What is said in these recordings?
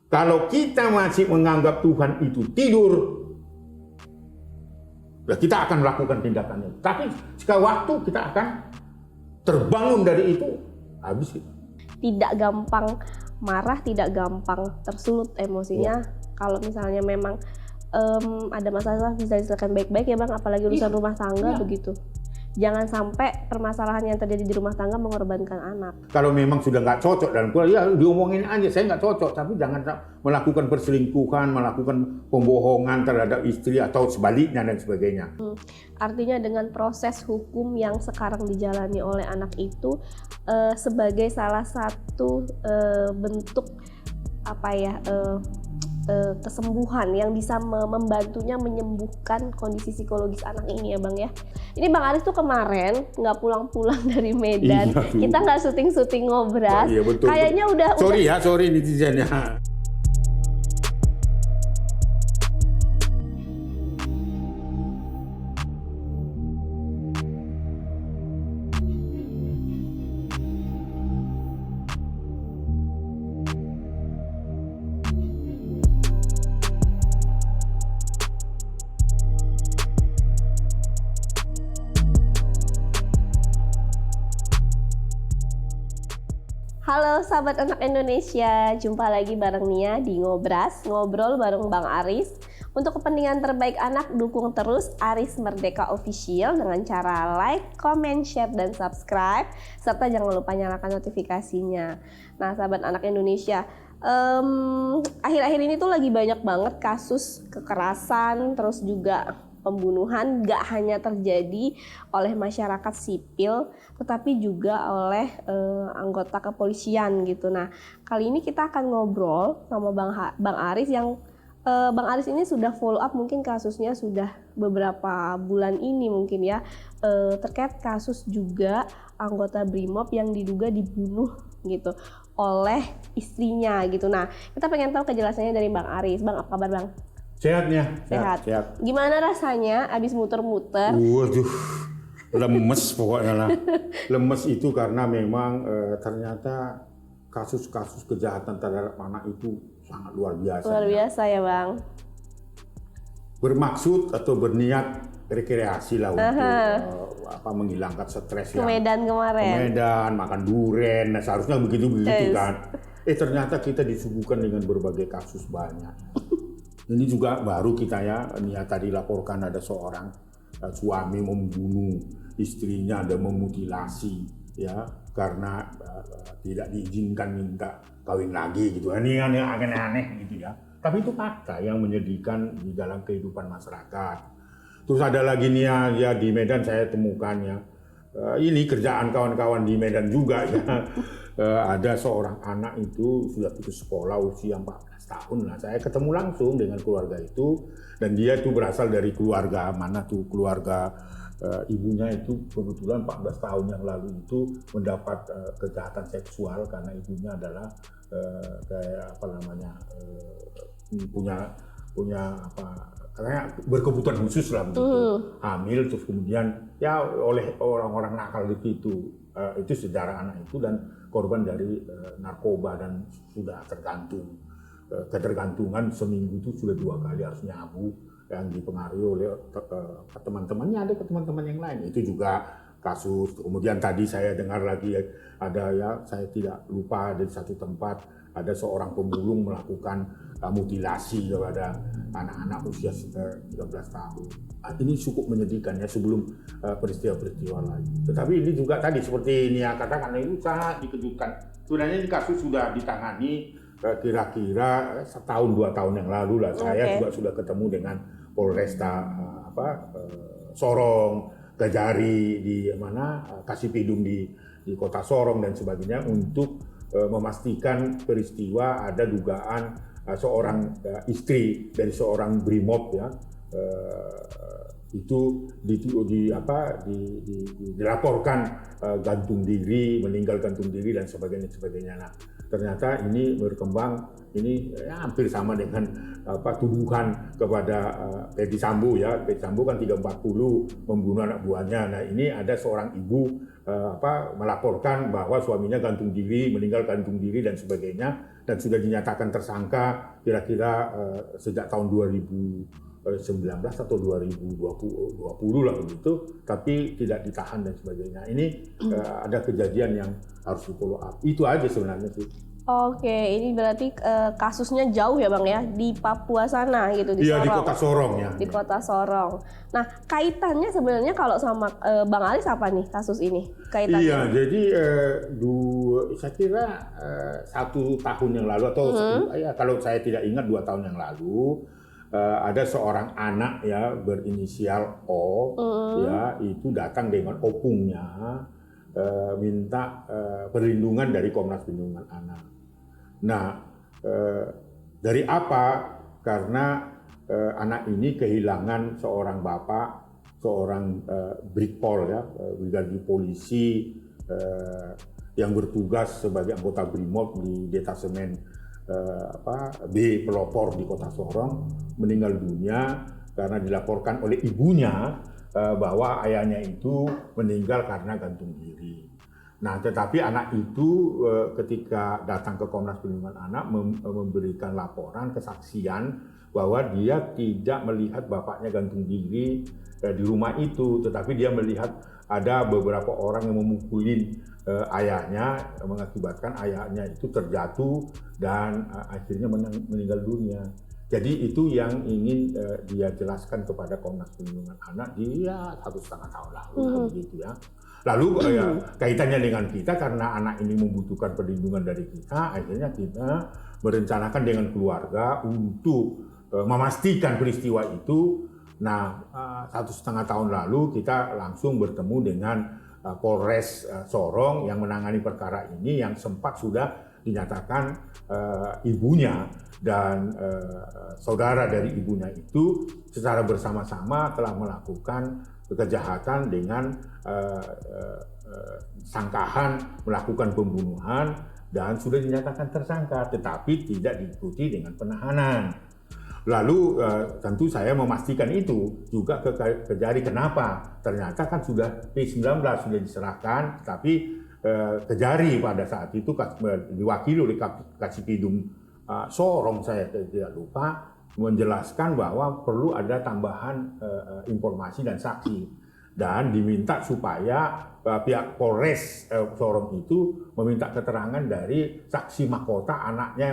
Kalau kita masih menganggap Tuhan itu tidur, ya kita akan melakukan tindakannya. Tapi sekali waktu kita akan terbangun dari itu, habis itu. Tidak gampang marah, tidak gampang tersulut emosinya. Kalau misalnya memang ada masalah bisa diselesaikan baik-baik ya Bang, apalagi urusan rumah tangga begitu. Jangan sampai permasalahan yang terjadi di rumah tangga mengorbankan anak. Kalau memang sudah nggak cocok dalam keluarga, ya diomongin aja, saya nggak cocok, tapi jangan melakukan perselingkuhan, melakukan pembohongan terhadap istri atau sebaliknya dan sebagainya. Artinya dengan proses hukum yang sekarang dijalani oleh anak itu sebagai salah satu bentuk kesembuhan yang bisa membantunya menyembuhkan kondisi psikologis anak ini ya Bang ya. Ini Bang Aris tuh kemarin nggak pulang-pulang dari Medan, kita nggak syuting-syuting Ngobras. Iya, betul, Kayaknya betul. Sorry netizennya. Halo sahabat anak Indonesia, jumpa lagi bareng Nia di Ngobras, ngobrol bareng Bang Aris. Untuk kepentingan terbaik anak, dukung terus Aris Merdeka Official dengan cara like, comment, share, dan subscribe. Serta jangan lupa nyalakan notifikasinya. Nah sahabat anak Indonesia, akhir-akhir ini tuh lagi banyak banget kasus kekerasan, terus juga pembunuhan gak hanya terjadi oleh masyarakat sipil, tetapi juga oleh anggota kepolisian gitu. Nah, kali ini kita akan ngobrol sama Bang Aris yang Bang Aris ini sudah follow up mungkin kasusnya sudah beberapa bulan ini mungkin ya, terkait kasus juga anggota BRIMOB yang diduga dibunuh gitu oleh istrinya gitu. Nah, kita pengen tahu kejelasannya dari Bang Aris. Bang, apa kabar Bang? Sehatnya? Sehat. Sehat. Gimana rasanya abis muter-muter? Waduh, lemes pokoknya lah. Lemes itu karena memang ternyata kasus-kasus kejahatan terhadap anak itu sangat luar biasa. Luar biasa ya Bang. Bermaksud atau berniat rekreasi lah untuk menghilangkan stres ke Medan kemarin. Ke Medan, makan durian, nah seharusnya begitu kan. Ternyata kita disuguhkan dengan berbagai kasus banyak. Ini juga baru kita ya, Nia tadi laporkan ada seorang suami membunuh istrinya dan memutilasi ya karena tidak diizinkan minta kawin lagi gitu. Ini aneh-aneh gitu ya. Tapi itu fakta yang menyedihkan di dalam kehidupan masyarakat. Terus ada lagi Nia ya di Medan saya temukan ya. Ini kerjaan kawan-kawan di Medan juga ya. Ada seorang anak itu sudah putus sekolah usia 14 tahun lah. Saya ketemu langsung dengan keluarga itu dan dia itu berasal dari keluarga mana tuh keluarga ibunya itu kebetulan 14 tahun yang lalu itu mendapat kejahatan seksual karena ibunya adalah karena berkebutuhan khusus lah begitu, hamil terus kemudian ya oleh orang-orang nakal itu sejarah anak itu dan korban dari narkoba dan sudah ketergantungan seminggu itu sudah 2 kali harus nyabu yang dipengaruhi oleh teman-temannya, ada teman-teman yang lain itu juga kasus. Kemudian tadi saya dengar lagi ada ya saya tidak lupa di satu tempat ada seorang pemulung melakukan mutilasi kepada anak-anak usia 13 tahun. Ini cukup menyedihkan ya sebelum peristiwa-peristiwa lain. Tetapi ini juga tadi seperti Nia katakan ini sangat dikejutkan. Sebenarnya ini kasus sudah ditangani kira-kira 1-2 tahun yang lalu lah. Saya juga sudah ketemu dengan Polresta Sorong, Kajari di Kasipidum di kota Sorong dan sebagainya untuk memastikan peristiwa ada dugaan seorang istri dari seorang BRIMOB ya itu dilaporkan meninggal gantung diri dan sebagainya. Nah, ternyata ini berkembang ini hampir sama dengan tuduhan kepada Ferdy Sambo ya. Ferdy Sambo kan 340 membunuh anak buahnya. Nah ini ada seorang ibu melaporkan bahwa suaminya gantung diri, meninggal gantung diri dan sebagainya, dan sudah dinyatakan tersangka kira-kira sejak tahun 2019 atau 2020 lah begitu, tapi tidak ditahan dan sebagainya. Ini ada kejadian yang harus di follow up. Itu aja sebenarnya sih. Oke, ini berarti kasusnya jauh ya Bang ya, di Papua sana gitu, di Sorong. Iya, di kota Sorong ya. Di kota Sorong. Nah, kaitannya sebenarnya kalau sama Bang Aris apa nih kasus ini? Kaitannya? Iya, jadi saya kira 1 tahun yang lalu atau ya, kalau saya tidak ingat 2 tahun yang lalu, ada seorang anak ya berinisial O ya, itu datang dengan opungnya minta perlindungan dari Komnas Perlindungan Anak. Nah, dari apa? Karena anak ini kehilangan seorang bapak, seorang Brigpol ya, brigadir polisi yang bertugas sebagai anggota Brimob di detasemen B Pelopor di Kota Sorong, meninggal dunia karena dilaporkan oleh ibunya bahwa ayahnya itu meninggal karena gantung diri. Nah, tetapi anak itu ketika datang ke Komnas Perlindungan Anak memberikan laporan kesaksian bahwa dia tidak melihat bapaknya gantung diri di rumah itu, tetapi dia melihat ada beberapa orang yang memukulin ayahnya, mengakibatkan ayahnya itu terjatuh dan akhirnya meninggal dunia. Jadi itu yang ingin dia jelaskan kepada Komnas Perlindungan Anak dia 1,5 tahun lalu begitu ya. Lalu kaitannya dengan kita karena anak ini membutuhkan perlindungan dari kita, akhirnya kita merencanakan dengan keluarga untuk memastikan peristiwa itu. Nah, 1,5 tahun lalu kita langsung bertemu dengan Polres Sorong yang menangani perkara ini, yang sempat sudah dinyatakan ibunya dan saudara dari ibunya itu secara bersama-sama telah melakukan kejahatan dengan sangkahan melakukan pembunuhan dan sudah dinyatakan tersangka, tetapi tidak diikuti dengan penahanan. Lalu tentu saya memastikan itu juga ke Kejari. Kenapa? Ternyata kan sudah P19 sudah diserahkan, tapi Kejari pada saat itu diwakili oleh Kasipidum Sorong, saya tidak lupa, menjelaskan bahwa perlu ada tambahan informasi dan saksi, dan diminta supaya pihak Polres Sorong itu meminta keterangan dari saksi mahkota anaknya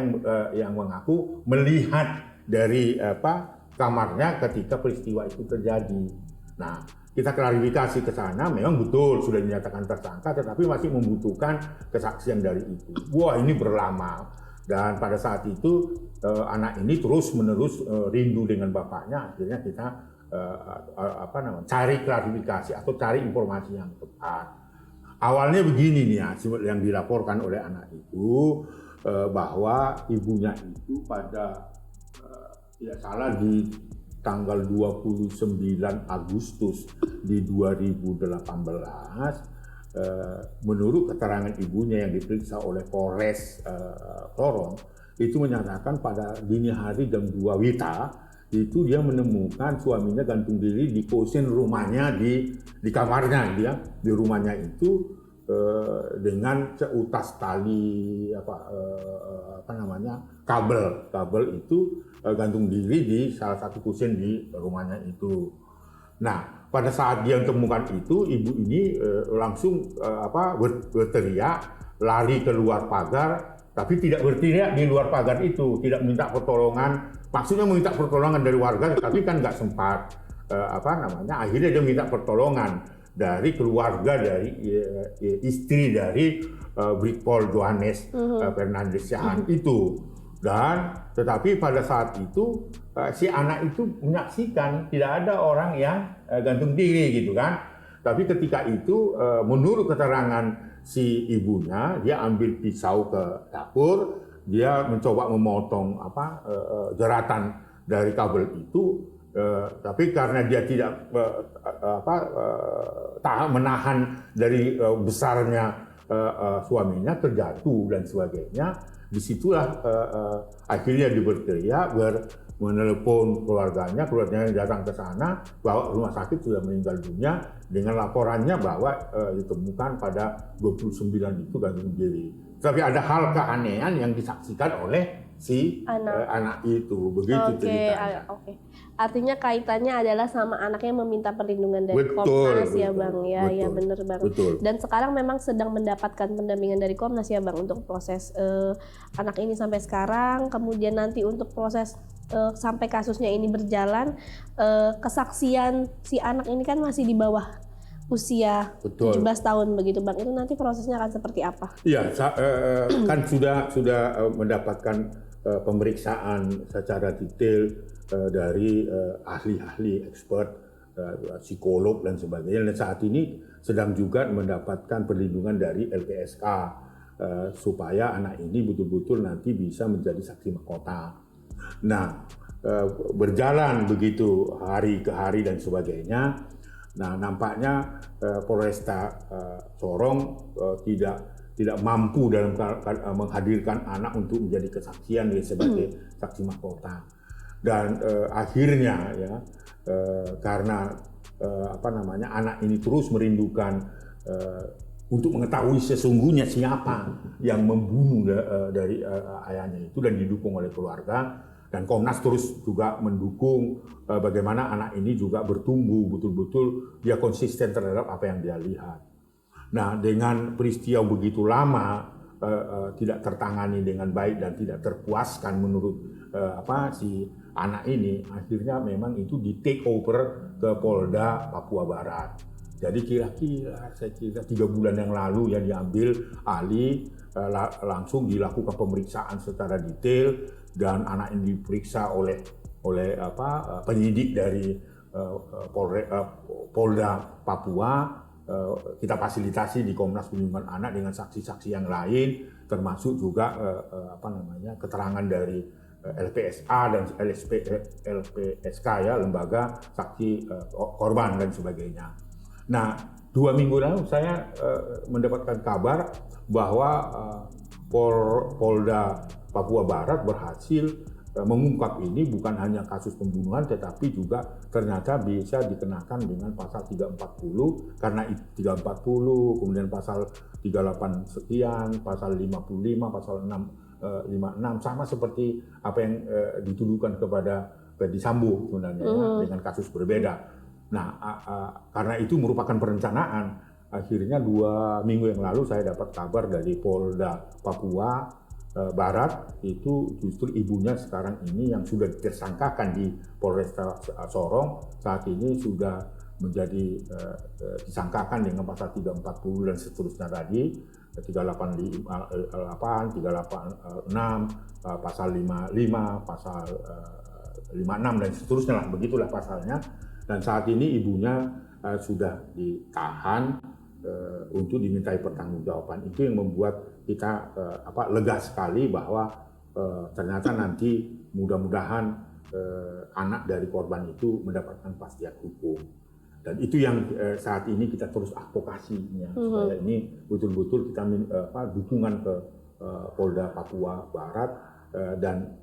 yang mengaku melihat dari kamarnya ketika peristiwa itu terjadi. Nah, kita klarifikasi ke sana, memang betul sudah dinyatakan tersangka, tetapi masih membutuhkan kesaksian dari itu. Wah, ini berlama. Dan pada saat itu anak ini terus-menerus rindu dengan bapaknya. Akhirnya kita cari klarifikasi atau cari informasi yang tepat. Awalnya begini nih ya, yang dilaporkan oleh anak itu bahwa ibunya itu pada tidak salah di tanggal 29 Agustus di 2018. Menurut keterangan ibunya yang diperiksa oleh Polres Sorong, itu menyatakan pada dini hari jam 2 WITA itu dia menemukan suaminya gantung diri di kosen rumahnya, di kamarnya dia di rumahnya itu dengan seutas tali kabel itu gantung diri di salah satu kosen di rumahnya itu. Nah, pada saat dia temukan itu, ibu ini langsung berteriak, lari keluar pagar, tapi tidak berteriak di luar pagar itu, tidak minta pertolongan. Maksudnya meminta pertolongan dari warga, tapi kan nggak sempat. Akhirnya dia minta pertolongan dari keluarga, dari istri dari Brigpol Johannes Fernandes Siahaan itu. Dan tetapi pada saat itu si anak itu menyaksikan tidak ada orang yang gantung diri gitu kan. Tapi ketika itu menurut keterangan si ibunya, dia ambil pisau ke dapur, dia mencoba memotong jeratan dari kabel itu, tapi karena dia tidak menahan dari besarnya suaminya, terjatuh dan sebagainya. disitulah akhirnya dia berteriak, menelepon keluarganya datang ke sana bahwa rumah sakit sudah meninggal dunia dengan laporannya bahwa ditemukan pada 29 itu gantung diri. Tapi ada hal keanehan yang disaksikan oleh si anak itu, begitu ceritanya. Oke. Artinya kaitannya adalah sama anaknya meminta perlindungan dari Komnas ya Bang ya, ya benar Bang. Betul. Dan sekarang memang sedang mendapatkan pendampingan dari Komnas ya Bang untuk proses anak ini sampai sekarang, kemudian nanti untuk proses sampai kasusnya ini berjalan, kesaksian si anak ini kan masih di bawah usia 17 tahun begitu Bang. Itu nanti prosesnya akan seperti apa? Iya, kan sudah mendapatkan pemeriksaan secara detail dari ahli-ahli expert, psikolog dan sebagainya. Dan saat ini sedang juga mendapatkan perlindungan dari LPSK supaya anak ini betul-betul nanti bisa menjadi saksi mahkota. Nah, berjalan begitu hari ke hari dan sebagainya. Nah, nampaknya Polresta Sorong tidak mampu dalam menghadirkan anak untuk menjadi kesaksian sebagai saksi mahkota. Dan akhirnya ya karena anak ini terus merindukan untuk mengetahui sesungguhnya siapa yang membunuh dari ayahnya itu dan didukung oleh keluarga, dan Komnas terus juga mendukung bagaimana anak ini juga bertumbuh betul-betul dia konsisten terhadap apa yang dia lihat. Nah, dengan peristiwa begitu lama tidak tertangani dengan baik dan tidak terpuaskan menurut si anak ini, akhirnya memang itu di take over ke Polda Papua Barat. Jadi kira-kira saya kira 3 bulan yang lalu yang diambil alih, langsung dilakukan pemeriksaan secara detail dan anak ini diperiksa oleh penyidik dari Polda Papua. Kita fasilitasi di Komnas Perlindungan Anak dengan saksi-saksi yang lain, termasuk juga keterangan dari LPSA dan LPSK ya, lembaga saksi korban dan sebagainya. Nah, 2 minggu lalu saya mendapatkan kabar bahwa Polda Papua Barat berhasil mengungkap ini bukan hanya kasus pembunuhan, tetapi juga ternyata bisa dikenakan dengan pasal 340, karena 340, kemudian pasal 38 sekian, pasal 55, pasal 56, sama seperti apa yang dituduhkan kepada Ferdy Sambo sebenarnya ya, dengan kasus berbeda. Nah, karena itu merupakan perencanaan, akhirnya 2 minggu yang lalu saya dapat kabar dari Polda Papua Barat, itu justru ibunya sekarang ini yang sudah ditersangkakan di Polresta Sorong saat ini sudah menjadi disangkakan dengan pasal 340 dan seterusnya tadi, 388, 386, pasal 55, pasal 56 dan seterusnya lah, begitulah pasalnya. Dan saat ini ibunya sudah ditahan untuk dimintai pertanggungjawaban. Itu yang membuat kita lega sekali bahwa ternyata nanti mudah-mudahan anak dari korban itu mendapatkan kepastian hukum. Dan itu yang saat ini kita terus advokasinya supaya ini betul-betul kita dukungan ke Polda Papua Barat dan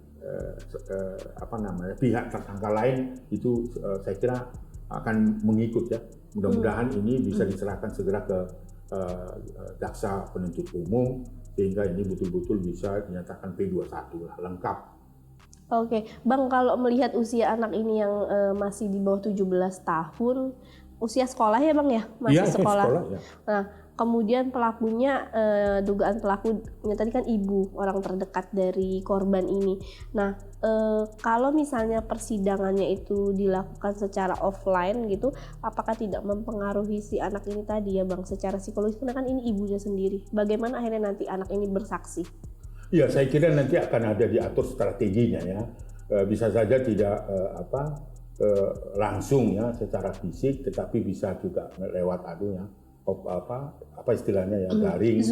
pihak tersangka lain itu saya kira akan mengikut ya. Mudah-mudahan ini bisa diserahkan segera ke jaksa penuntut umum sehingga ini betul-betul bisa dinyatakan P21 lah, lengkap. Oke, Bang, kalau melihat usia anak ini yang masih di bawah 17 tahun, usia sekolah ya Bang ya? Masih sekolah. Ya. Nah, kemudian pelakunya, dugaan pelakunya tadi kan ibu, orang terdekat dari korban ini. Nah, kalau misalnya persidangannya itu dilakukan secara offline gitu, apakah tidak mempengaruhi si anak ini tadi ya Bang, secara psikologis? Karena kan ini ibunya sendiri. Bagaimana akhirnya nanti anak ini bersaksi? Ya, saya kira nanti akan ada diatur strateginya ya. Bisa saja tidak langsung ya secara fisik, tetapi bisa juga lewat apa istilahnya ya, daring,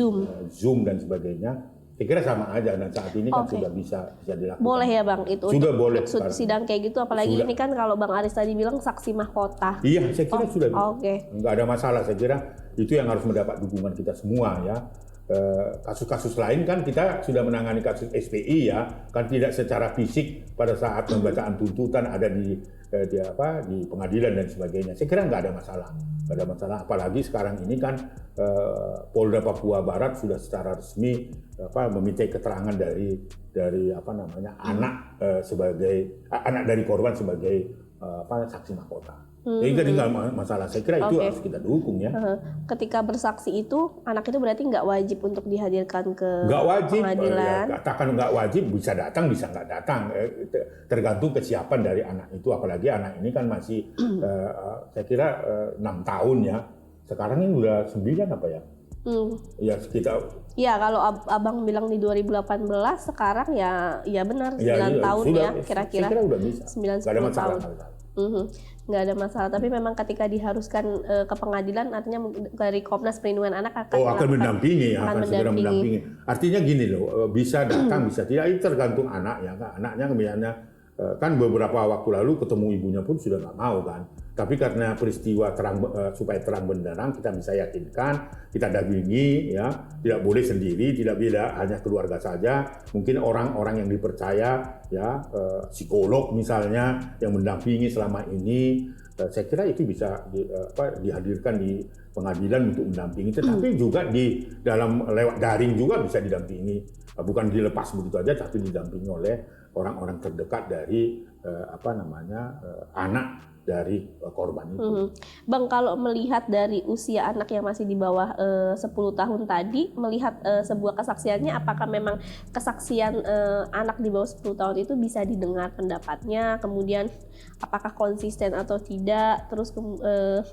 Zoom dan sebagainya. Saya kira sama aja, dan saat ini kan sudah bisa dilakukan. Boleh ya Bang itu? Sudah boleh. Maksud sidang kayak gitu, apalagi ini kan kalau Bang Aris tadi bilang saksi mahkota. Iya, saya kira sudah. Oke. Nggak ada masalah, saya kira itu yang harus mendapat dukungan kita semua ya. kasus-kasus lain kan kita sudah menangani kasus SPI ya, kan tidak secara fisik pada saat pembacaan tuntutan ada di pengadilan dan sebagainya. Saya kira nggak ada masalah, Apalagi sekarang ini kan Polda Papua Barat sudah secara resmi meminta keterangan dari anak sebagai anak dari korban sebagai saksi mahkota. Jadi nggak masalah. Saya kira itu harus kita dukung ya. Ketika bersaksi itu anak itu berarti nggak wajib untuk dihadirkan ke pengadilan. Katakan nggak wajib, bisa datang bisa nggak datang, tergantung kesiapan dari anak itu. Apalagi anak ini kan masih saya kira 6 tahun ya. Sekarang ini udah 9 apa ya? Ya sekitar. Ya kalau abang bilang di 2018, sekarang ya benar 9 tahun sudah, ya kira-kira. Saya kira udah bisa. 9-10 tahun. Nggak ada masalah, tapi memang ketika diharuskan ke pengadilan, artinya dari Komnas Perlindungan Anak akan mendampingi, segera mendampingi. Artinya gini loh, bisa datang, bisa tidak, itu tergantung anak ya. Anaknya misalnya kan beberapa waktu lalu ketemu ibunya pun sudah nggak mau kan. Tapi karena peristiwa supaya terang benderang, kita bisa yakinkan, kita dampingi ya, tidak boleh sendiri, tidak hanya keluarga saja, mungkin orang-orang yang dipercaya ya, psikolog misalnya yang mendampingi selama ini, saya kira itu bisa dihadirkan di pengadilan untuk mendampingi. Tetapi juga di dalam lewat daring juga bisa didampingi, bukan dilepas begitu aja, tapi didampingi oleh orang-orang terdekat dari anak dari korban itu. Bang, kalau melihat dari usia anak yang masih di bawah 10 tahun tadi, melihat sebuah kesaksiannya, apakah memang kesaksian anak di bawah 10 tahun itu bisa didengar pendapatnya, kemudian apakah konsisten atau tidak, terus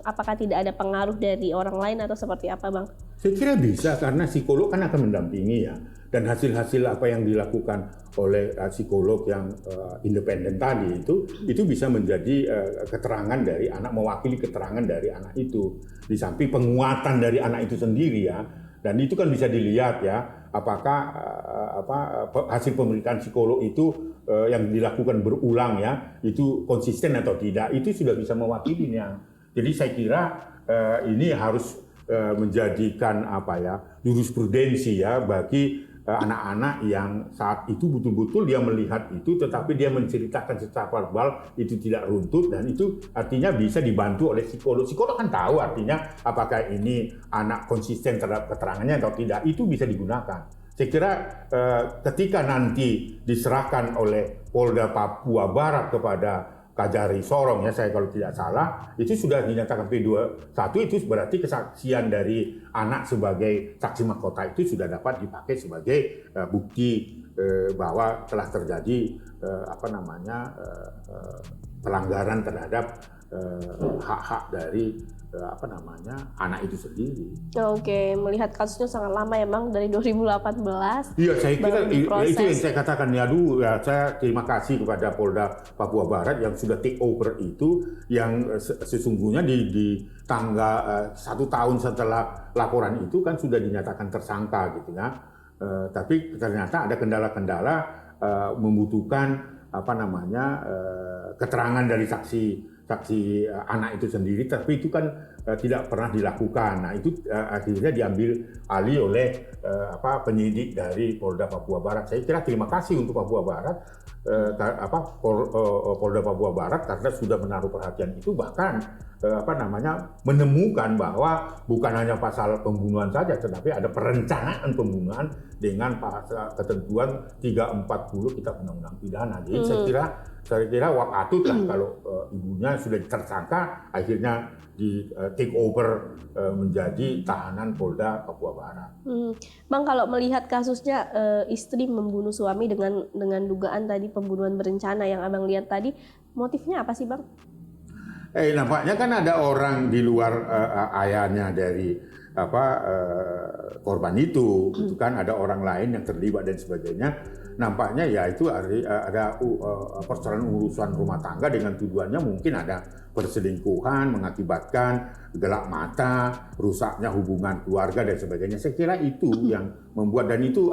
apakah tidak ada pengaruh dari orang lain atau seperti apa, Bang? Saya kira bisa, karena psikolog kan akan mendampingi ya, dan hasil-hasil apa yang dilakukan oleh psikolog yang independen tadi itu bisa menjadi keterangan dari anak, mewakili keterangan dari anak itu, di samping penguatan dari anak itu sendiri ya, dan itu kan bisa dilihat ya, apakah hasil pemeriksaan psikolog itu yang dilakukan berulang ya, itu konsisten atau tidak, itu sudah bisa mewakilinya. Jadi saya kira ini harus menjadikan jurisprudensi ya bagi anak-anak yang saat itu betul-betul dia melihat itu, tetapi dia menceritakan secara verbal itu tidak runtut, dan itu artinya bisa dibantu oleh psikolog. Psikolog kan tahu artinya apakah ini anak konsisten terhadap keterangannya atau tidak, itu bisa digunakan. Saya kira ketika nanti diserahkan oleh Polda Papua Barat kepada Kajari Sorong ya, saya kalau tidak salah, itu sudah dinyatakan P21, itu berarti kesaksian dari anak sebagai saksi mahkota itu sudah dapat dipakai sebagai bukti bahwa telah terjadi pelanggaran terhadap hak-hak dari anak itu sendiri. Oke, melihat kasusnya sangat lama emang dari 2018. Iya, saya kira itu yang saya katakan ya, saya terima kasih kepada Polda Papua Barat yang sudah take over itu, yang sesungguhnya di tanggal 1 tahun setelah laporan itu kan sudah dinyatakan tersangka gitu ya. Tapi ternyata ada kendala-kendala membutuhkan keterangan dari saksi anak itu sendiri, tapi itu kan tidak pernah dilakukan. Nah itu akhirnya diambil alih oleh penyidik dari Polda Papua Barat. Saya kira terima kasih untuk Papua Barat, Polda Papua Barat, karena sudah menaruh perhatian itu, bahkan menemukan bahwa bukan hanya pasal pembunuhan saja, tetapi ada perencanaan pembunuhan dengan pasal ketentuan 340 Kitab Undang-Undang Pidana. Jadi saya kira waktu lah kalau ibunya sudah tersangka, akhirnya di take over menjadi tahanan Polda Papua Barat. Bang, kalau melihat kasusnya istri membunuh suami dengan dugaan tadi pembunuhan berencana yang abang lihat tadi, motifnya apa sih, Bang? Nampaknya kan ada orang di luar ayahnya dari korban itu kan ada orang lain yang terlibat dan sebagainya. Nampaknya ya itu ada persoalan urusan rumah tangga dengan tujuannya mungkin ada perselingkuhan mengakibatkan gelap mata, rusaknya hubungan keluarga dan sebagainya. Saya kira itu yang membuat, dan itu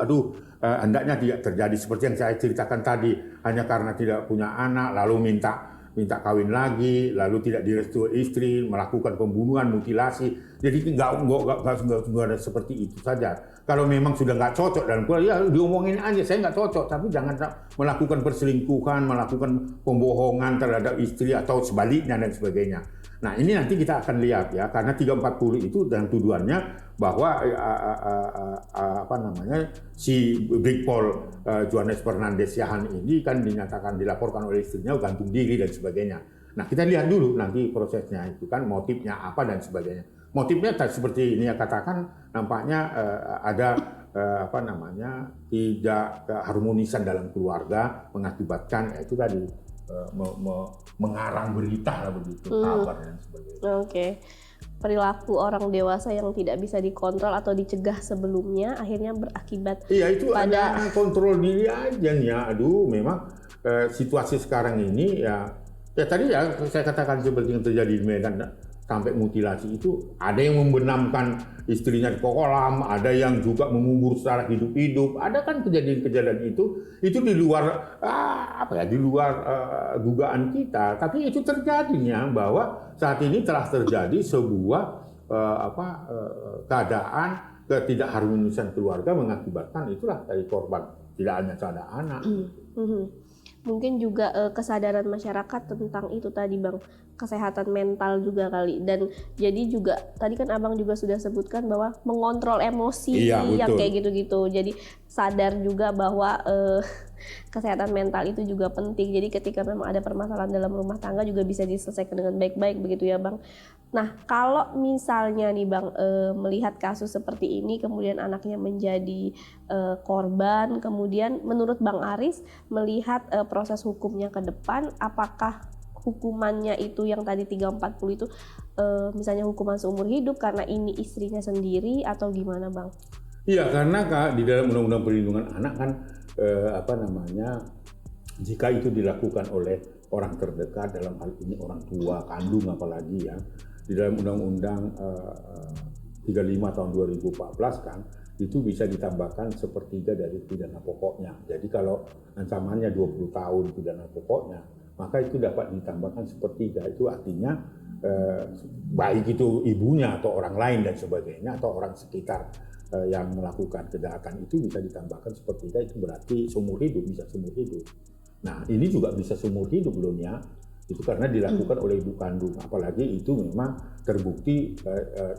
hendaknya tidak terjadi seperti yang saya ceritakan tadi, hanya karena tidak punya anak lalu minta minta kawin lagi, lalu tidak direstui istri, melakukan pembunuhan, mutilasi. Jadi nggak ada seperti itu saja. Kalau memang sudah nggak cocok dalam keluarga, ya diomongin aja, saya nggak cocok, tapi jangan melakukan perselingkuhan, melakukan pembohongan terhadap istri atau sebaliknya dan sebagainya. Nah ini nanti kita akan lihat ya, karena 340 itu dan tuduhannya bahwa si Brigpol Johannes Fernandes Siahaan ini kan dilaporkan oleh istrinya gantung diri dan sebagainya. Nah kita lihat dulu nanti prosesnya itu kan motifnya apa dan sebagainya. Motifnya seperti ini ya katakan nampaknya ada tidak keharmonisan dalam keluarga mengakibatkan itu tadi mengarang berita lah begitu kabar dan sebagainya. Oke. Perilaku orang dewasa yang tidak bisa dikontrol atau dicegah sebelumnya akhirnya berakibat itu pada ada kontrol diri aja ya. Aduh memang situasi sekarang ini ya tadi ya saya katakan seperti yang terjadi di Medan sampai mutilasi itu ada yang membenamkan istrinya di kolam, ada yang juga mengubur secara hidup-hidup. Ada kan kejadian-kejadian itu di luar di luar dugaan kita. Tapi itu terjadinya bahwa saat ini telah terjadi sebuah keadaan ketidakharmonisan keluarga mengakibatkan itulah dari korban tidak hanya ada anak. Mungkin juga kesadaran masyarakat tentang itu tadi Bang, kesehatan mental juga kali. Dan jadi juga tadi kan Abang juga sudah sebutkan bahwa mengontrol emosi yang kayak gitu-gitu. Jadi sadar juga bahwa kesehatan mental itu juga penting. Jadi ketika memang ada permasalahan dalam rumah tangga juga bisa diselesaikan dengan baik-baik begitu ya Bang. Nah kalau misalnya nih Bang melihat kasus seperti ini kemudian anaknya menjadi korban, kemudian menurut Bang Aris melihat proses hukumnya ke depan, apakah hukumannya itu yang tadi 340 itu misalnya hukuman seumur hidup karena ini istrinya sendiri atau gimana Bang? Iya karena Kak, di dalam Undang-Undang Perlindungan Anak kan jika itu dilakukan oleh orang terdekat, dalam hal ini orang tua kandung apalagi ya, di dalam Undang-Undang 35 tahun 2014 kan itu bisa ditambahkan sepertiga dari pidana pokoknya. Jadi kalau ancamannya 20 tahun pidana pokoknya, maka itu dapat ditambahkan sepertiga. Itu artinya baik itu ibunya atau orang lain dan sebagainya atau orang sekitar yang melakukan kejahatan itu bisa ditambahkan sepertiga, itu berarti seumur hidup, bisa seumur hidup. Nah ini juga bisa seumur hidup loh ya, itu karena dilakukan oleh ibu kandung, apalagi itu memang terbukti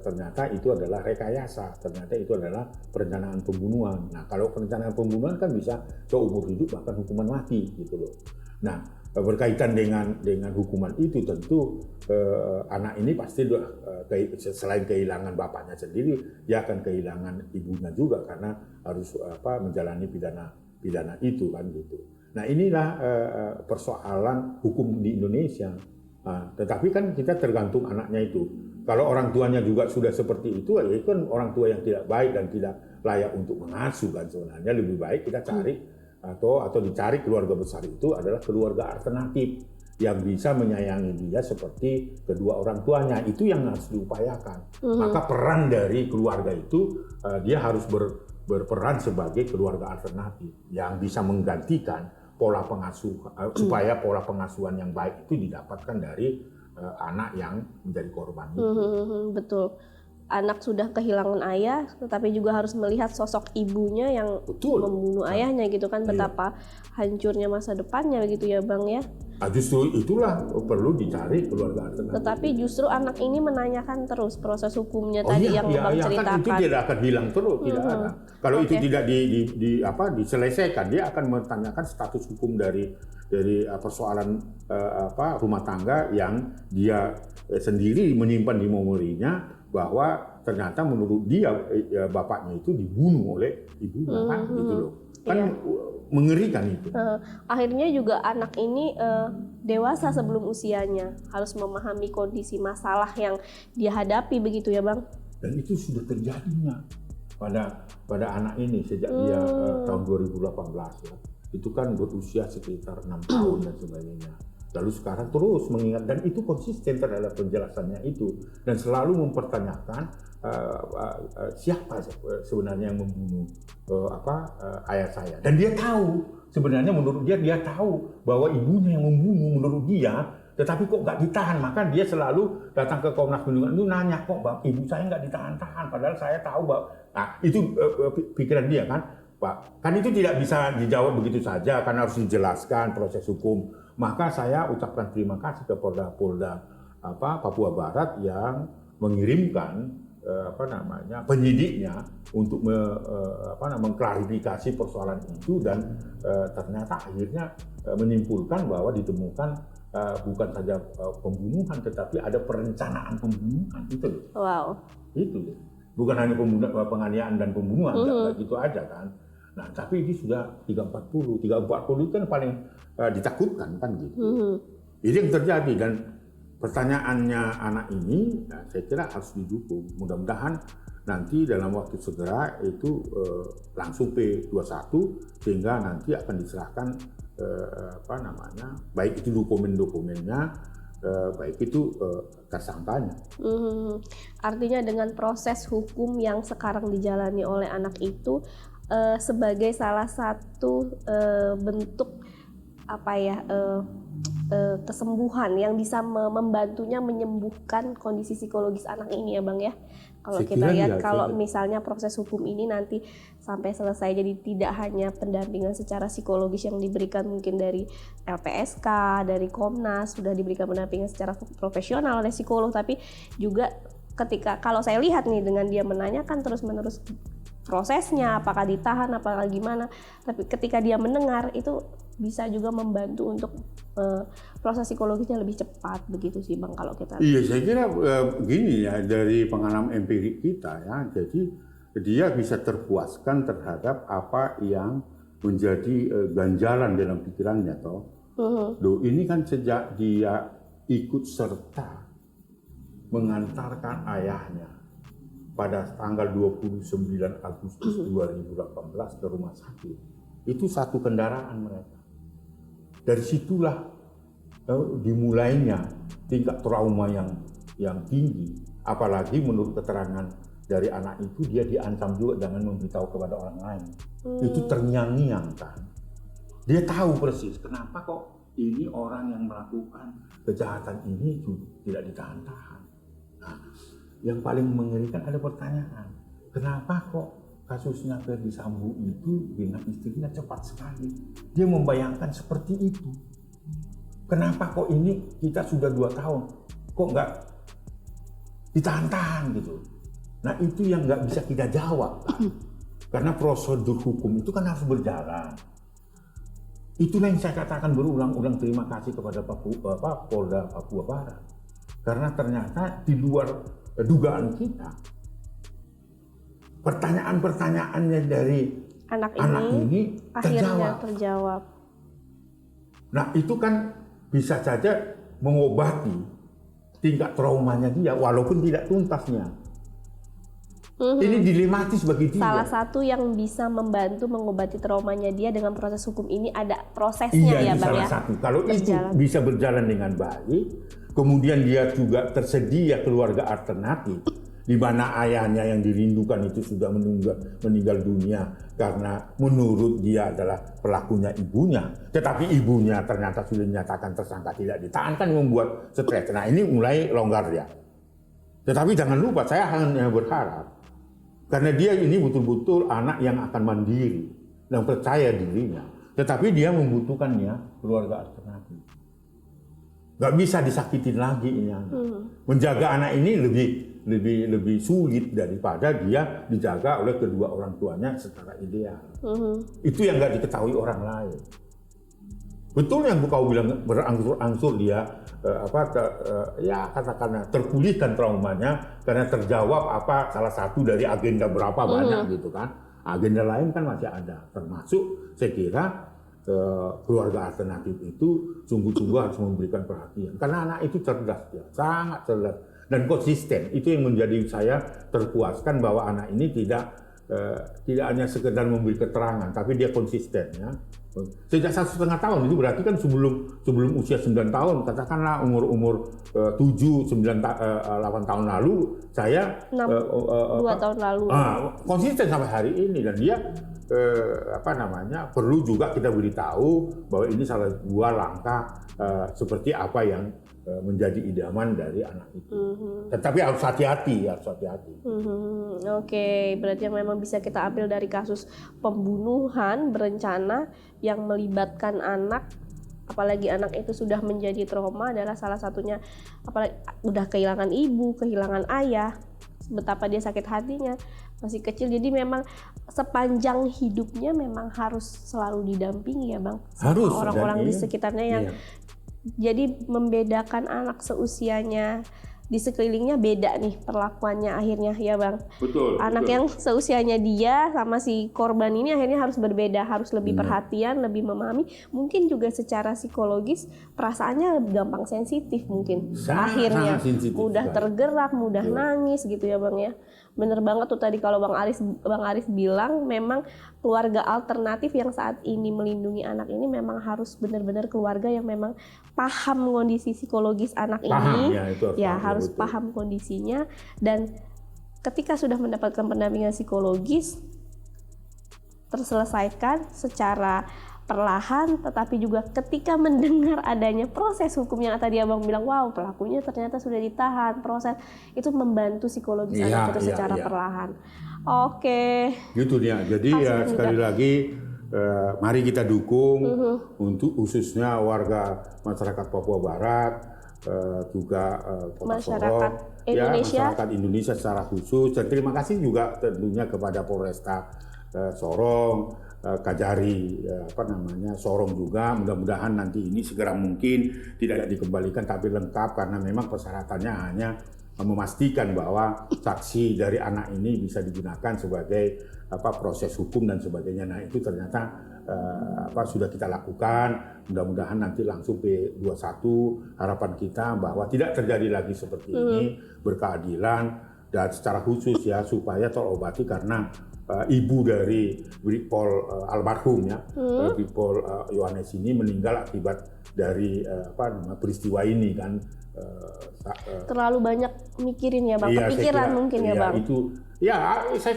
ternyata itu adalah rekayasa, ternyata itu adalah perencanaan pembunuhan. Nah kalau perencanaan pembunuhan kan bisa seumur hidup bahkan hukuman mati gitu loh. Nah berkaitan dengan hukuman itu tentu anak ini pasti selain kehilangan bapaknya sendiri, dia akan kehilangan ibunya juga karena harus menjalani pidana itu kan gitu. Nah inilah persoalan hukum di Indonesia. Tetapi kan kita tergantung anaknya itu. Kalau orang tuanya juga sudah seperti itu, ya itu kan orang tua yang tidak baik dan tidak layak untuk mengasuh kan sebenarnya. Lebih baik kita cari atau dicari keluarga besar itu adalah keluarga alternatif yang bisa menyayangi dia seperti kedua orang tuanya. Itu yang harus diupayakan. Maka peran dari keluarga itu dia harus berperan sebagai keluarga alternatif yang bisa menggantikan pola pengasuhan supaya pola pengasuhan yang baik itu didapatkan dari anak yang menjadi korban itu. Betul. Anak sudah kehilangan ayah, tetapi juga harus melihat sosok ibunya yang membunuh ayahnya gitu kan, betapa hancurnya masa depannya gitu ya Bang ya. Justru itulah perlu dicari keluarga alternatif. Tetapi justru anak ini menanyakan terus proses hukumnya tadi yang Bang ceritakan. Kan itu tidak akan hilang terus, tidak ada. Kalau itu tidak diselesaikan, dia akan menanyakan status hukum dari persoalan rumah tangga yang dia sendiri menyimpan di memorinya, bahwa ternyata menurut dia bapaknya itu dibunuh oleh ibunya kan gitu loh. Kan mengerikan itu. Akhirnya juga anak ini dewasa sebelum usianya, harus memahami kondisi masalah yang dia hadapi begitu ya Bang. Dan itu sudah terjadinya pada anak ini sejak dia tahun 2018 ya. Itu kan berusia sekitar 6 tahun dan sebagainya. Lalu sekarang terus mengingat, dan itu konsisten terhadap penjelasannya itu, dan selalu mempertanyakan siapa sebenarnya yang membunuh ayah saya. Dan dia tahu sebenarnya, menurut dia tahu bahwa ibunya yang membunuh menurut dia tetapi kok nggak ditahan. Maka dia selalu datang ke Komnas Perlindungan itu nanya, kok Bang, ibu saya nggak ditahan-tahan, padahal saya tahu Bang. Nah itu pikiran dia kan, Pak. Kan itu tidak bisa dijawab begitu saja, kan harus dijelaskan proses hukum. Maka saya ucapkan terima kasih ke Polda Papua Barat yang mengirimkan penyidiknya untuk mengklarifikasi persoalan itu, dan ternyata akhirnya menyimpulkan bahwa ditemukan bukan saja pembunuhan tetapi ada perencanaan pembunuhan itu loh. Wow. Itu bukan hanya penganiayaan dan pembunuhan, enggak gitu aja kan. Nah, tapi ini sudah 340 itu kan paling ditakutkan kan gitu. Ini yang terjadi, dan pertanyaannya anak ini, saya kira harus didukung. Mudah-mudahan nanti dalam waktu segera itu langsung P21 sehingga nanti akan diserahkan baik itu dokumen-dokumennya, baik itu tersangkanya. Artinya dengan proses hukum yang sekarang dijalani oleh anak itu sebagai salah satu bentuk kesembuhan yang bisa membantunya menyembuhkan kondisi psikologis anak ini ya Bang ya. Kalau kita lihat kalau misalnya proses hukum ini nanti sampai selesai, jadi tidak hanya pendampingan secara psikologis yang diberikan mungkin dari LPSK, dari Komnas, sudah diberikan pendampingan secara profesional oleh psikolog, tapi juga ketika kalau saya lihat nih dengan dia menanyakan terus-menerus prosesnya, apakah ditahan, apakah gimana, tapi ketika dia mendengar itu bisa juga membantu untuk proses psikologisnya lebih cepat, begitu sih Bang kalau kita. Iya, saya kira begini ya, dari pengalaman empirik kita ya, jadi dia bisa terpuaskan terhadap apa yang menjadi ganjalan dalam pikirannya toh. Loh, ini kan sejak dia ikut serta mengantarkan ayahnya pada tanggal 29 Agustus 2018 ke rumah sakit. Itu satu kendaraan mereka. Dari situlah dimulainya tingkat trauma yang tinggi. Apalagi menurut keterangan dari anak itu, dia diancam juga jangan memberitahu kepada orang lain. Itu terngiang-ngiang kan. Dia tahu persis kenapa kok ini orang yang melakukan kejahatan ini tidak ditahan-tahan. Nah, yang paling mengerikan ada pertanyaan, kenapa kok kasusnya Ferdy Sambo itu dengan istrinya cepat sekali? Dia membayangkan seperti itu. Kenapa kok ini kita sudah 2 tahun, kok nggak ditahan-tahan gitu? Nah itu yang nggak bisa kita jawab kan? Karena prosedur hukum itu kan harus berjalan. Itulah yang saya katakan berulang-ulang terima kasih kepada Polda Papua Barat. Karena ternyata di luar dugaan kita, pertanyaan-pertanyaannya dari anak ini akhirnya terjawab. Nah itu kan bisa saja mengobati tingkat traumanya dia walaupun tidak tuntasnya. Ini dilematis bagi dia. Salah satu yang bisa membantu mengobati traumanya dia dengan proses hukum ini ada prosesnya ya Bang ya. Salah satu. Kalau itu bisa berjalan dengan baik, kemudian dia juga tersedia keluarga alternatif, di mana ayahnya yang dirindukan itu sudah meninggal dunia karena menurut dia adalah pelakunya ibunya, tetapi ibunya ternyata sudah dinyatakan tersangka tidak ditahan, kan membuat stres. Nah ini mulai longgar ya. Tetapi jangan lupa, saya hanya berharap karena dia ini betul-betul anak yang akan mandiri dan percaya dirinya, tetapi dia membutuhkannya keluarga alternatif. Gak bisa disakitin lagi ini anak. Menjaga anak ini lebih sulit daripada dia dijaga oleh kedua orang tuanya secara ideal. Itu yang gak diketahui orang lain. Betul yang kau bilang, berangsur-angsur dia katakanlah terpulihkan traumanya karena terjawab salah satu dari agenda berapa banyak gitu kan. Agenda lain kan masih ada, termasuk saya kira keluarga alternatif itu sungguh-sungguh harus memberikan perhatian karena anak itu cerdas, ya, sangat cerdas dan konsisten. Itu yang menjadi saya terpuaskan bahwa anak ini tidak hanya sekedar memberi keterangan, tapi dia konsisten ya. Sejak 1,5 tahun itu berarti kan sebelum usia 9 tahun, katakanlah umur 7, 9, 8 tahun lalu saya 2 tahun lalu konsisten sampai hari ini, dan dia perlu juga kita beritahu bahwa ini salah dua langkah seperti apa yang menjadi idaman dari anak itu. Tetapi harus hati-hati. Oke, berarti yang memang bisa kita ambil dari kasus pembunuhan berencana yang melibatkan anak, apalagi anak itu sudah menjadi trauma, adalah salah satunya, apalagi udah kehilangan ibu, kehilangan ayah, betapa dia sakit hatinya masih kecil. Jadi memang sepanjang hidupnya memang harus selalu didampingi ya Bang, sama orang-orang di sekitarnya yang jadi membedakan anak seusianya di sekelilingnya beda nih perlakuannya akhirnya ya Bang. Betul. Anak yang seusianya dia sama si korban ini akhirnya harus berbeda, harus lebih perhatian, lebih memahami. Mungkin juga secara psikologis perasaannya gampang sensitif mungkin. Akhirnya mudah tergerak, mudah nangis gitu ya Bang ya. Bener banget tuh tadi kalau Bang Aris bilang memang keluarga alternatif yang saat ini melindungi anak ini memang harus benar-benar keluarga yang memang paham kondisi psikologis anak ini, harus paham kondisinya, dan ketika sudah mendapatkan pendampingan psikologis terselesaikan secara perlahan, tetapi juga ketika mendengar adanya proses hukum yang tadi Abang bilang, wow pelakunya ternyata sudah ditahan, proses itu membantu psikologis anak itu secara perlahan. Oke. Gitu dia. Jadi ya sekali lagi mari kita dukung untuk khususnya warga masyarakat Papua Barat, juga Kota Sorong, masyarakat Indonesia secara khusus. Dan terima kasih juga tentunya kepada Polresta Sorong, Kajari Sorong juga. Mudah-mudahan nanti ini segera mungkin tidak dikembalikan tapi lengkap, karena memang persyaratannya hanya memastikan bahwa saksi dari anak ini bisa digunakan sebagai proses hukum dan sebagainya. Nah itu ternyata sudah kita lakukan. Mudah-mudahan nanti langsung P21 harapan kita bahwa tidak terjadi lagi seperti ini, berkeadilan, dan secara khusus ya supaya terobati, karena ibu dari Brigpol almarhum ya, Brigpol Yohanes ini meninggal akibat dari peristiwa ini kan. Terlalu banyak mikirin ya Bang, kepikiran mungkin ya Bang. Itu ya saya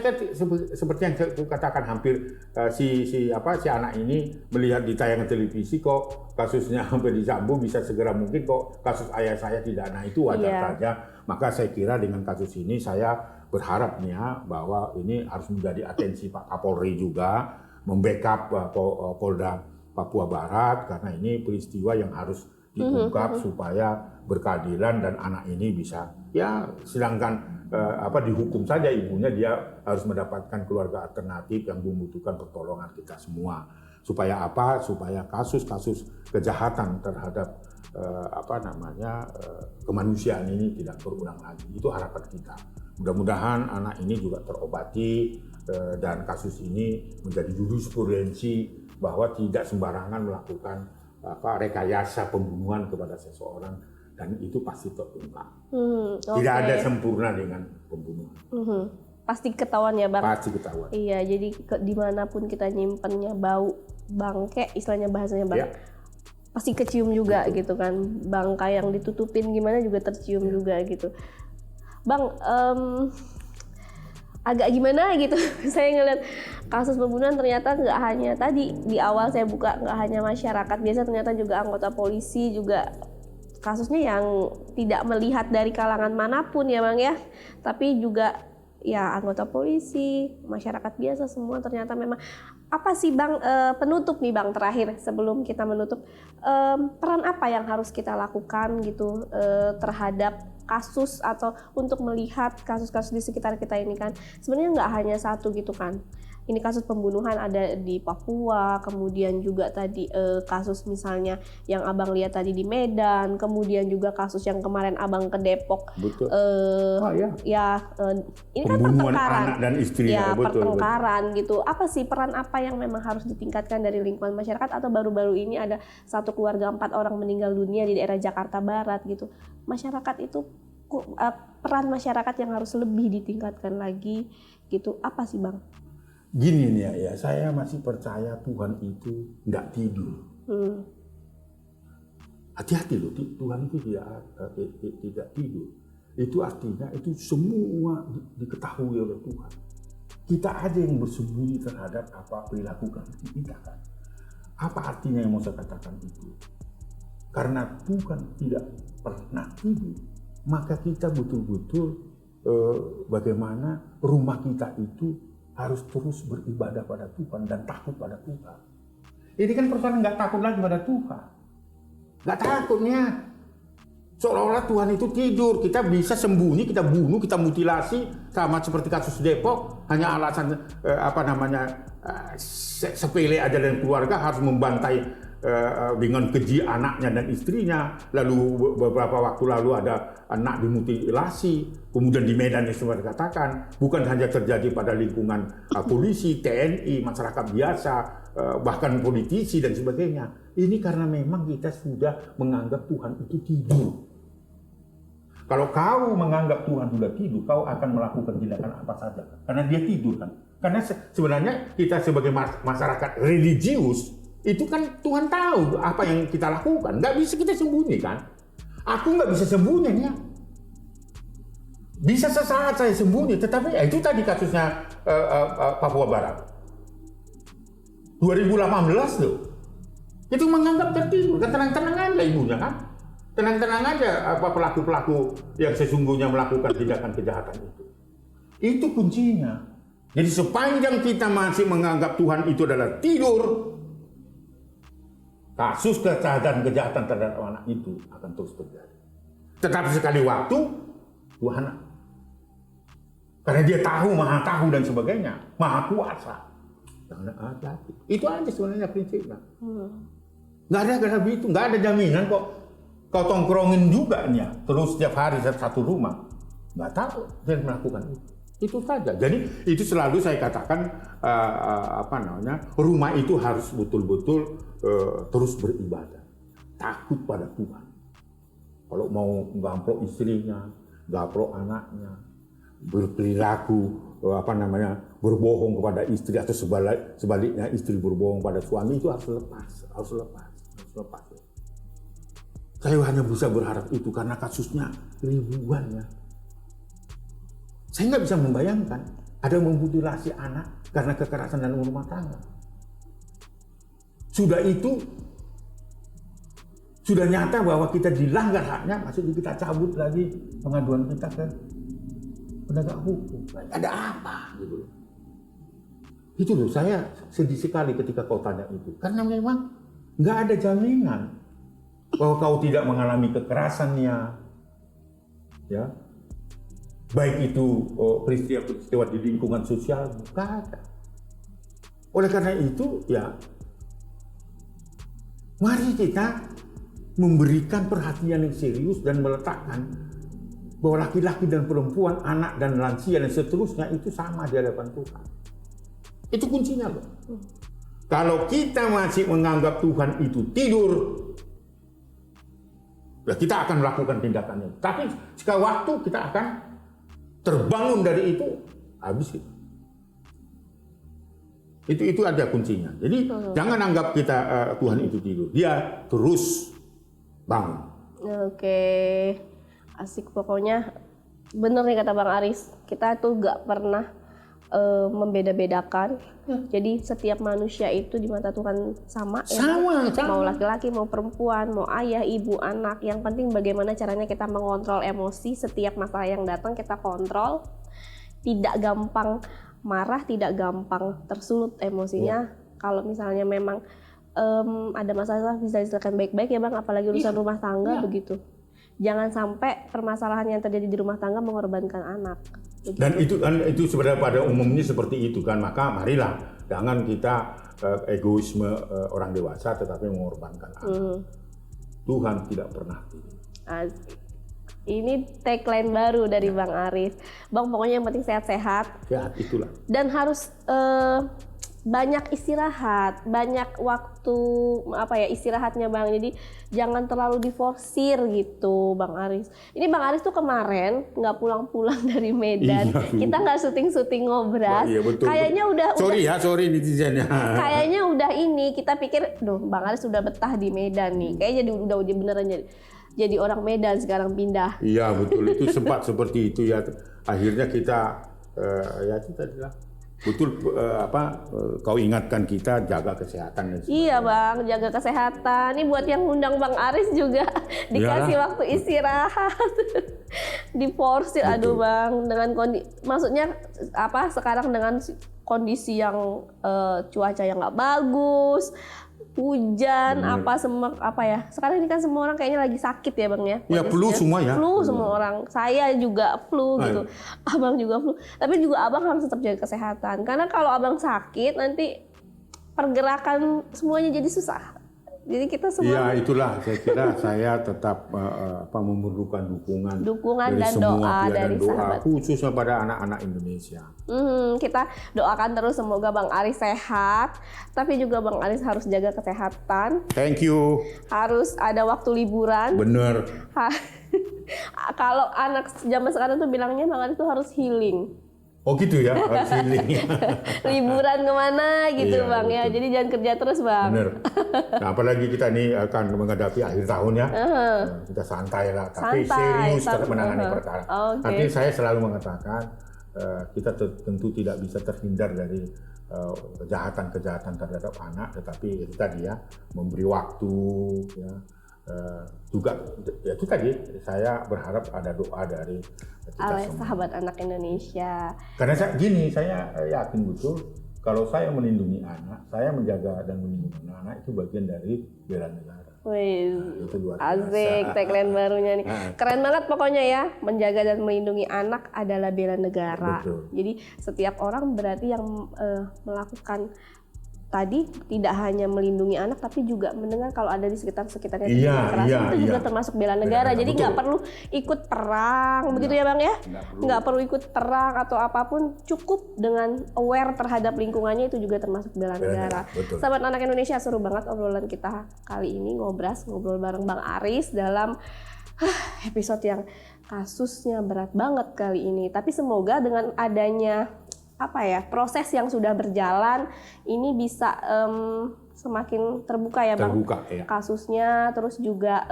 seperti yang saya katakan, hampir si anak ini melihat di tayangan televisi kok kasusnya hampir disambung, bisa segera mungkin kok kasus ayah saya tidak. Nah itu wajar saja. Maka saya kira dengan kasus ini saya berharap nih ya bahwa ini harus menjadi atensi Pak Kapolri juga, membackup Polda Papua Barat, karena ini peristiwa yang harus diungkap supaya berkeadilan dan anak ini bisa sedangkan dihukum saja ibunya, dia harus mendapatkan keluarga alternatif yang membutuhkan pertolongan kita semua. Supaya apa? Supaya kasus-kasus kejahatan terhadap kemanusiaan ini tidak berulang lagi. Itu harapan kita. Mudah-mudahan anak ini juga terobati dan kasus ini menjadi jurisprudensi bahwa tidak sembarangan melakukan rekayasa pembunuhan kepada seseorang, dan itu pasti terungkap. Tidak ada sempurna dengan pembunuhan. Pasti ketahuan ya Bang. Pasti ketahuan. Iya, jadi dimanapun kita nyimpennya bau bangke, istilahnya bahasanya Bang, pasti kecium juga gitu kan. Bangka yang ditutupin gimana juga tercium juga gitu. Bang, agak gimana gitu saya ngeliat kasus pembunuhan ternyata nggak hanya tadi di awal saya buka, nggak hanya masyarakat biasa, ternyata juga anggota polisi juga kasusnya yang tidak melihat dari kalangan manapun ya Bang ya, tapi juga ya anggota polisi, masyarakat biasa semua ternyata memang. Apa sih Bang, penutup nih Bang terakhir sebelum kita menutup, peran apa yang harus kita lakukan gitu terhadap kasus atau untuk melihat kasus-kasus di sekitar kita ini kan sebenarnya nggak hanya satu gitu kan. Ini kasus pembunuhan ada di Papua, kemudian juga tadi kasus misalnya yang Abang lihat tadi di Medan, kemudian juga kasus yang kemarin Abang ke Depok. Betul. Ini kan pertengkaran anak dan istri ya, pertengkaran betul. Gitu. Apa sih peran apa yang memang harus ditingkatkan dari lingkungan masyarakat, atau baru-baru ini ada satu keluarga 4 orang meninggal dunia di daerah Jakarta Barat gitu. Masyarakat itu peran masyarakat yang harus lebih ditingkatkan lagi gitu. Apa sih Bang? Gini nih ya, saya masih percaya Tuhan itu nggak tidur. Hati-hati loh, Tuhan itu tidak tidur. Itu artinya itu semua diketahui oleh Tuhan. kita aja yang bersembunyi terhadap apa perilaku kita kan. Apa artinya yang mau saya katakan itu? Karena Tuhan tidak pernah tidur, maka kita betul-betul bagaimana rumah kita itu harus terus beribadah pada Tuhan dan takut pada Tuhan. Ini kan persoalan nggak takut lagi pada Tuhan. Nggak takutnya. Seolah-olah Tuhan itu tidur. Kita bisa sembunyi, kita bunuh, kita mutilasi. Sama seperti kasus Depok. Hanya alasan sepele aja dan keluarga harus membantai dengan keji anaknya dan istrinya. Lalu beberapa waktu lalu ada anak dimutilasi. Kemudian di Medan yang sempat dikatakan, bukan hanya terjadi pada lingkungan polisi, TNI, masyarakat biasa, bahkan politisi dan sebagainya. Ini karena memang kita sudah menganggap Tuhan itu tidur. Kalau kau menganggap Tuhan sudah tidur, kau akan melakukan tindakan apa saja. Karena dia tidur kan. Karena sebenarnya kita sebagai masyarakat religius, itu kan Tuhan tahu apa yang kita lakukan. Nggak bisa kita sembunyikan. Aku nggak bisa sembunyi ya. Bisa sesaat saya sembunyi, tetapi ya itu tadi kasusnya Papua Barat. 2018 loh. Itu menganggap tertidur. Kan tenang-tenang aja ibunya kan. Tenang-tenang aja pelaku-pelaku yang sesungguhnya melakukan tindakan kejahatan itu. Itu kuncinya. Jadi sepanjang kita masih menganggap Tuhan itu adalah tidur, kasus kejahatan terhadap anak itu akan terus terjadi. Tetapi sekali waktu, Tuhan, karena dia maha tahu dan sebagainya, maha kuasa. Jangan hati-hati. Itu aja sebenarnya prinsipnya. Nggak ada itu, nggak ada jaminan kok. Kau tongkrongin juga nih, terus setiap hari satu rumah, nggak tahu dia melakukan itu. Itu saja. Jadi itu selalu saya katakan rumah itu harus betul-betul terus beribadah, takut pada Tuhan. Kalau mau gamprok istrinya, gamprok anaknya, berperilaku berbohong kepada istri atau sebaliknya istri berbohong pada suami, itu harus lepas. Saya hanya bisa berharap itu karena kasusnya ribuan ya. Saya nggak bisa membayangkan ada memutilasi anak karena kekerasan dalam rumah tangga. Sudah nyata bahwa kita dilanggar haknya, maksudnya kita cabut lagi pengaduan kita ke penegak hukum. Ada apa gitu? Itu loh, saya sedih sekali ketika kau tanya itu, karena memang nggak ada jaminan bahwa kau tidak mengalami kekerasannya, ya, baik itu peristiwa di lingkungan sosial, bukan ada. Oleh karena itu, ya, mari kita memberikan perhatian yang serius dan meletakkan bahwa laki-laki dan perempuan, anak dan lansia dan seterusnya itu sama di hadapan Tuhan. Itu kuncinya loh. Kalau kita masih menganggap Tuhan itu tidur, ya kita akan melakukan tindakannya. Tapi sekali waktu kita akan terbangun dari itu, habis itu. Itu ada kuncinya. Jadi jangan anggap kita Tuhan itu tidur. Dia terus bangun. Oke, asik pokoknya. Bener nih kata Bang Aris. Kita tuh gak pernah membeda-bedakan. Jadi setiap manusia itu di mata Tuhan sama. Sama. Mau laki-laki, mau perempuan, mau ayah, ibu, anak. Yang penting bagaimana caranya kita mengontrol emosi. Setiap masalah yang datang kita kontrol. Tidak gampang marah, tidak gampang tersulut emosinya. Kalau misalnya memang ada masalah bisa diselesaikan baik-baik ya Bang, apalagi urusan rumah tangga begitu. Jangan sampai permasalahan yang terjadi di rumah tangga mengorbankan anak. Begitu. Dan itu sebenarnya pada umumnya seperti itu kan, maka marilah jangan kita egoisme orang dewasa tetapi mengorbankan anak. Tuhan tidak pernah tidur. Ini tagline baru dari Bang Aris. Bang, pokoknya yang penting sehat-sehat. Sehat itulah. Dan harus banyak istirahat, banyak waktu istirahatnya Bang. Jadi jangan terlalu diforsir gitu Bang Aris. Ini Bang Aris tuh kemarin nggak pulang-pulang dari Medan. Iya, kita nggak syuting Ngobras. Iya, betul, kayaknya betul. Sorry netizennya. Kayaknya udah ini kita pikir, Bang Aris sudah betah di Medan nih. Kayaknya udah beneran jadi orang Medan sekarang pindah. Iya betul, itu sempat seperti itu ya. Akhirnya kita kita betul kau ingatkan kita jaga kesehatan dan sebagainya. Iya Bang, jaga kesehatan. Ini buat yang undang Bang Aris juga dikasih Iyalah. waktu istirahat. Diporsir, aduh Bang, dengan maksudnya sekarang dengan kondisi yang cuaca yang nggak bagus, hujan, sekarang ini kan semua orang kayaknya lagi sakit ya Bang ya. Ya flu semua ya. Flu semua orang. Saya juga flu gitu. Abang juga flu. Tapi juga Abang harus tetap jaga kesehatan. Karena kalau Abang sakit nanti pergerakan semuanya jadi susah. Jadi kita semua. Iya, itulah saya kira saya tetap memerlukan dukungan dari dan semua doa pihak dari dan doa sahabat. khususnya pada anak-anak Indonesia. Kita doakan terus semoga Bang Aris sehat, tapi juga Bang Aris harus jaga kesehatan. Thank you. Harus ada waktu liburan. Bener. Kalau anak zaman sekarang tuh bilangnya Bang Aris tuh harus healing. Oh gitu ya, harus healing. Liburan kemana gitu Iya, Bang ya, betul. jadi jangan kerja terus Bang. Bener. Nah, apalagi kita ini akan menghadapi akhir tahun ya. Kita santai lah, tapi serius tetap menangani perkara. Oke. Nanti saya selalu mengatakan kita tentu tidak bisa terhindar dari kejahatan-kejahatan terhadap anak, tetapi itu tadi ya, memberi waktu ya. Juga ya itu tadi saya berharap ada doa dari kita semua. Sahabat anak Indonesia. Karena saya yakin betul kalau saya melindungi anak, saya menjaga dan melindungi anak itu bagian dari bela negara. Wih, Itu luar biasa. asik tagline barunya nih. Keren banget pokoknya ya, menjaga dan melindungi anak adalah bela negara. Betul. Jadi setiap orang berarti yang melakukan tadi tidak hanya melindungi anak tapi juga mendengar kalau ada di sekitarnya Iya, kekerasan itu juga iya. termasuk bela negara. Jadi betul. nggak perlu ikut perang begitu ya Bang ya? Nggak perlu ikut perang atau apapun, cukup dengan aware terhadap lingkungannya itu juga termasuk bela negara. betul. Sahabat anak Indonesia, seru banget obrolan kita kali ini, ngobrol bareng Bang Aris dalam episode yang kasusnya berat banget kali ini. Tapi semoga dengan adanya proses yang sudah berjalan ini bisa semakin terbuka ya Bang. Terbuka ya. Kasusnya, terus juga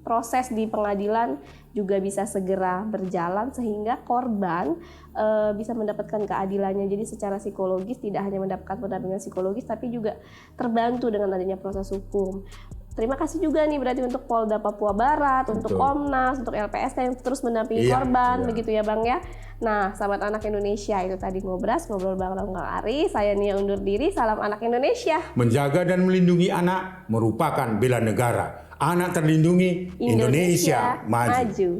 proses di pengadilan juga bisa segera berjalan sehingga korban bisa mendapatkan keadilannya. Jadi secara psikologis tidak hanya mendapatkan pendampingan psikologis tapi juga terbantu dengan adanya proses hukum. Terima kasih juga nih berarti untuk Polda Papua Barat, untuk Komnas, untuk LPSK yang terus mendampingi korban, begitu ya Bang ya. Nah, sahabat anak Indonesia, itu tadi ngobrol bareng Bang Aris. Saya Nia undur diri, salam anak Indonesia. Menjaga dan melindungi anak merupakan bela negara. Anak terlindungi, Indonesia maju.